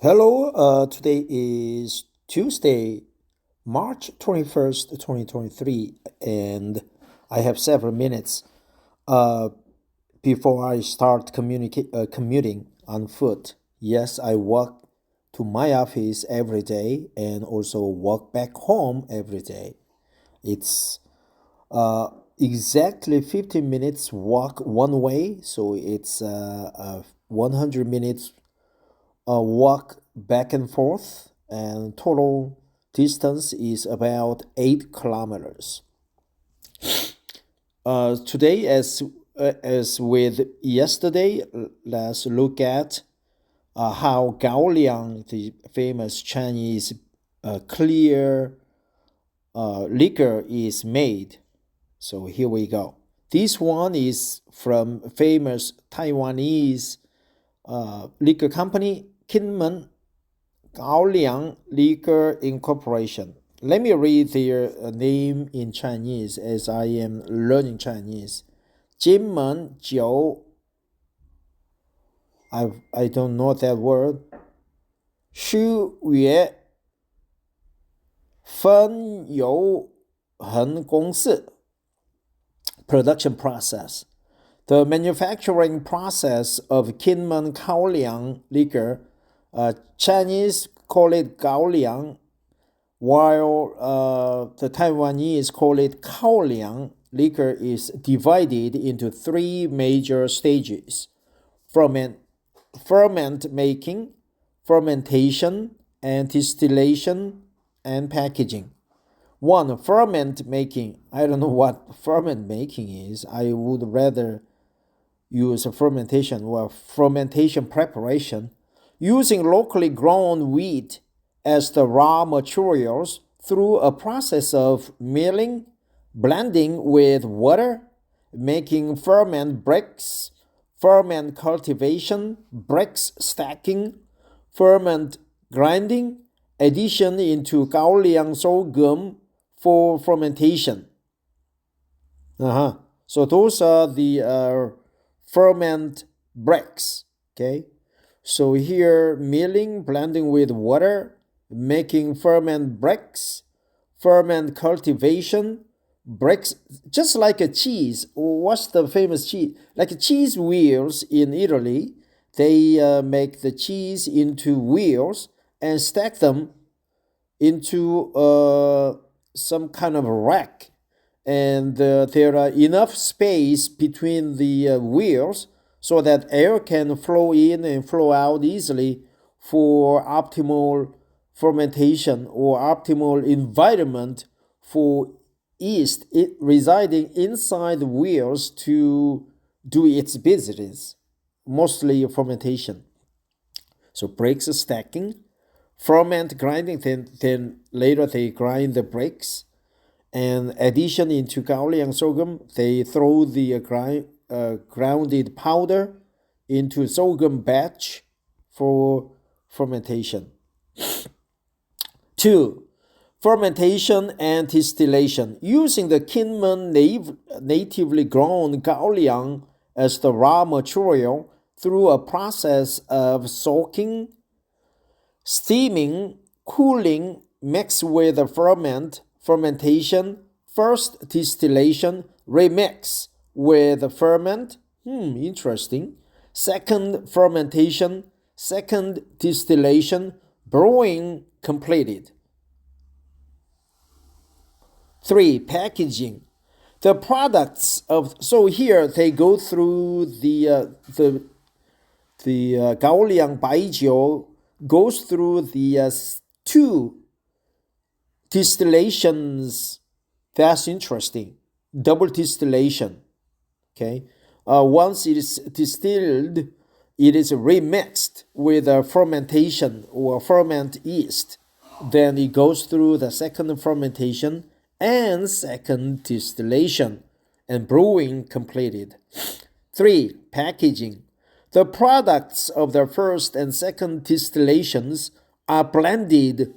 Hello, today is Tuesday, March 21st, 2023, and I have several minutes uh, before I start commuting on foot. Yes, I walk to my office every day and also walk back home every day. It's uh, exactly 15 minutes walk one way, so it's 100 minutes walk back and forth, and total distance is about 8 kilometers. Today, as with yesterday, let's look at how Gaoliang, the famous Chinese clear liquor, is made. So here we go. This one is from famous Taiwanese liquor company Kinmen Kaoliang Liquor Incorporation. Let me read their name in Chinese as I am learning Chinese. Kinmen I don't know that word. 书约分有恒公司 production process. The manufacturing process of Kinmen Kaoliang Liquor, Chinese call it Gaoliang, while the Taiwanese call it Kaoliang. Liquor is divided into three major stages: ferment making, fermentation, and distillation and packaging. One, ferment making. I don't know what ferment making is. I would rather use fermentation or fermentation preparation, using locally grown wheat as the raw materials through a process of milling, blending with water, making ferment bricks, ferment cultivation, bricks stacking, ferment grinding, addition into Gaoliang sorghum for fermentation. So those are the ferment bricks. Okay, so here milling, blending with water, making ferment bricks, ferment cultivation, bricks, just like a cheese. What's the famous cheese? Like cheese wheels in Italy, they make the cheese into wheels and stack them into some kind of rack, and there are enough space between the wheels so that air can flow in and flow out easily for optimal fermentation or optimal environment for yeast residing inside the wheels to do its business, mostly fermentation. So bricks stacking, ferment grinding, then later they grind the bricks, and addition into Gaoliang sorghum, they throw the grounded powder into sorghum batch for fermentation. 2. Fermentation and distillation. Using the Kinmen natively grown Gaoliang as the raw material through a process of soaking, steaming, cooling, mixed with the fermentation, first distillation, remix with the ferment. Interesting. Second fermentation, second distillation, brewing completed. 3. Packaging. The products of, so here they go through the Gaoliang Baijiu goes through the two distillations. That's interesting. Double distillation. Okay. Once it is distilled, it is remixed with a fermentation or ferment yeast. Then it goes through the second fermentation and second distillation, and brewing completed. 3. Packaging. The products of the first and second distillations are blended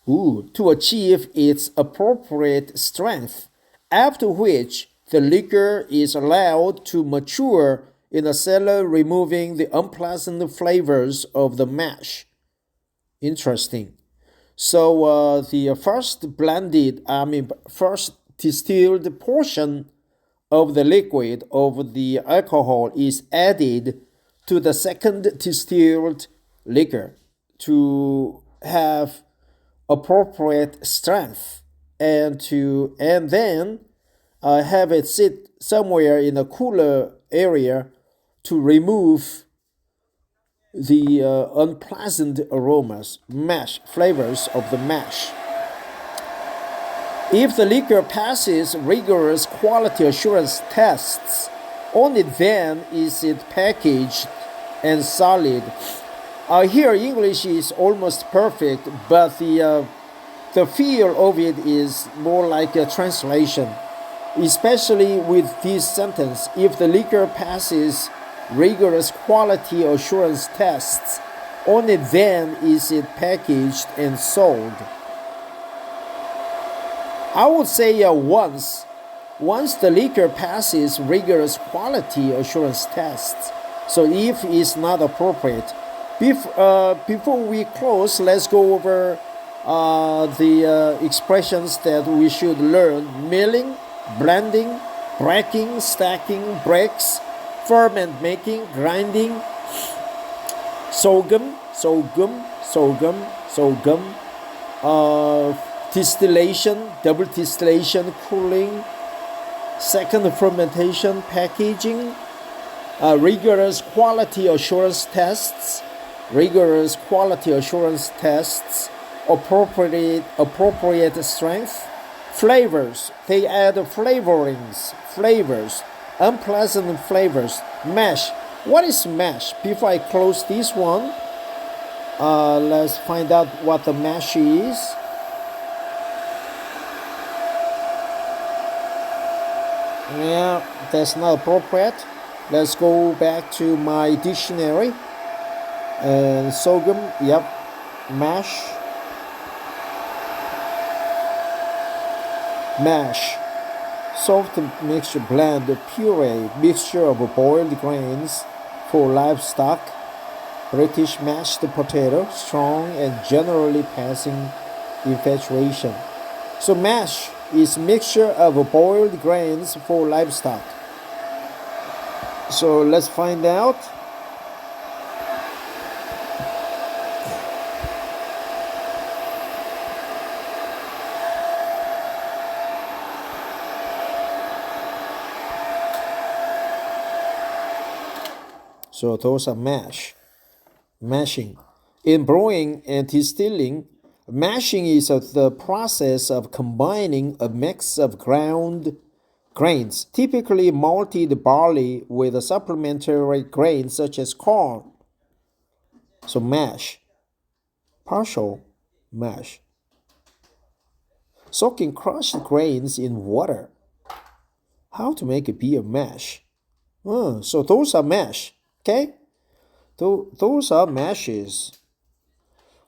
to achieve its appropriate strength, after which the liquor is allowed to mature in the cellar, removing the unpleasant flavors of the mash. Interesting. So the first distilled portion of the liquid of the alcohol is added to the second distilled liquor to have appropriate strength and then have it sit somewhere in a cooler area to remove the unpleasant aromas, mash flavors of the mash. If the liquor passes rigorous quality assurance tests, only then is it packaged and solid. Here English is almost perfect, but the feel of it is more like a translation, especially with this sentence. If the liquor passes rigorous quality assurance tests, only then is it packaged and sold. I would say once the liquor passes rigorous quality assurance tests. So if it's not appropriate, before we close, let's go over the expressions that we should learn: milling, blending, breaking, stacking, breaks, ferment making, grinding, sorghum, distillation, double distillation, cooling, second fermentation, packaging, rigorous quality assurance tests, appropriate strength, flavors. They add flavors, unpleasant flavors. Mash. What is mash? Before I close this one, let's find out what the mash is. Yeah, that's not appropriate. Let's go back to my dictionary. And sorghum, yep, mash. Soft mixture, blend, puree, mixture of boiled grains for livestock. British mashed potato, strong and generally passing infatuation. So mash is mixture of boiled grains for livestock. So let's find out. So those are mashing. In brewing and distilling, mashing is the process of combining a mix of ground grains, typically malted barley, with a supplementary grain such as corn. So mash, partial mash. Soaking crushed grains in water. How to make a beer mash? So those are mash, okay? Those are mashes.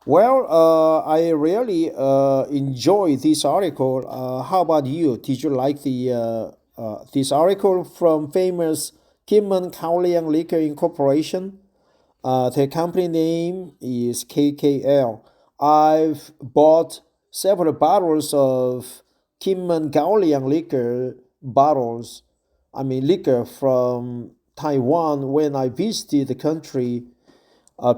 Well, I really enjoy this article. How about you? Did you like this article from famous Kinmen Kaoliang Liquor Incorporation? The company name is KKL. I've bought several bottles of Kinmen Kaoliang Liquor liquor from Taiwan when I visited the country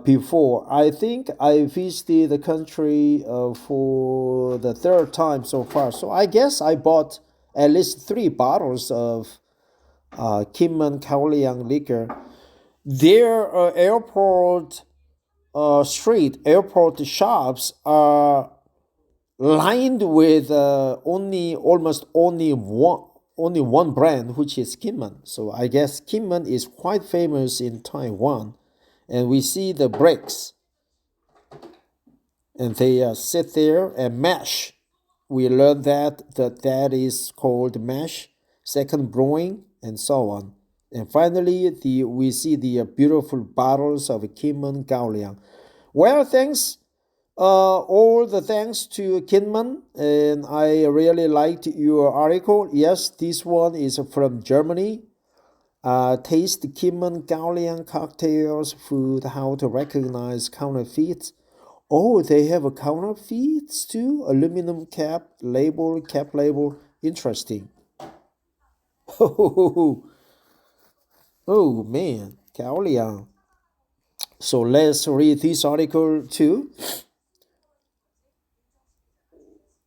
before. I think I visited the country for the third time so far. So I guess I bought at least 3 bottles of Kinmen Kaoliang Liquor. Their airport shops are lined with almost only one brand, which is Kinmen. So I guess Kinmen is quite famous in Taiwan. And we see the bricks, and they sit there and mash. We learned that is called mash, second brewing, and so on. And finally, we see the beautiful bottles of Kinmen Gaoliang. Well, thanks, all the thanks to Kinmen, and I really liked your article. Yes, this one is from Germany. Taste Kinmen Kaoliang cocktails, food, how to recognize counterfeits. Oh, they have a counterfeits too? Aluminum cap label. Interesting. Oh man, Gaoliang. So let's read this article too.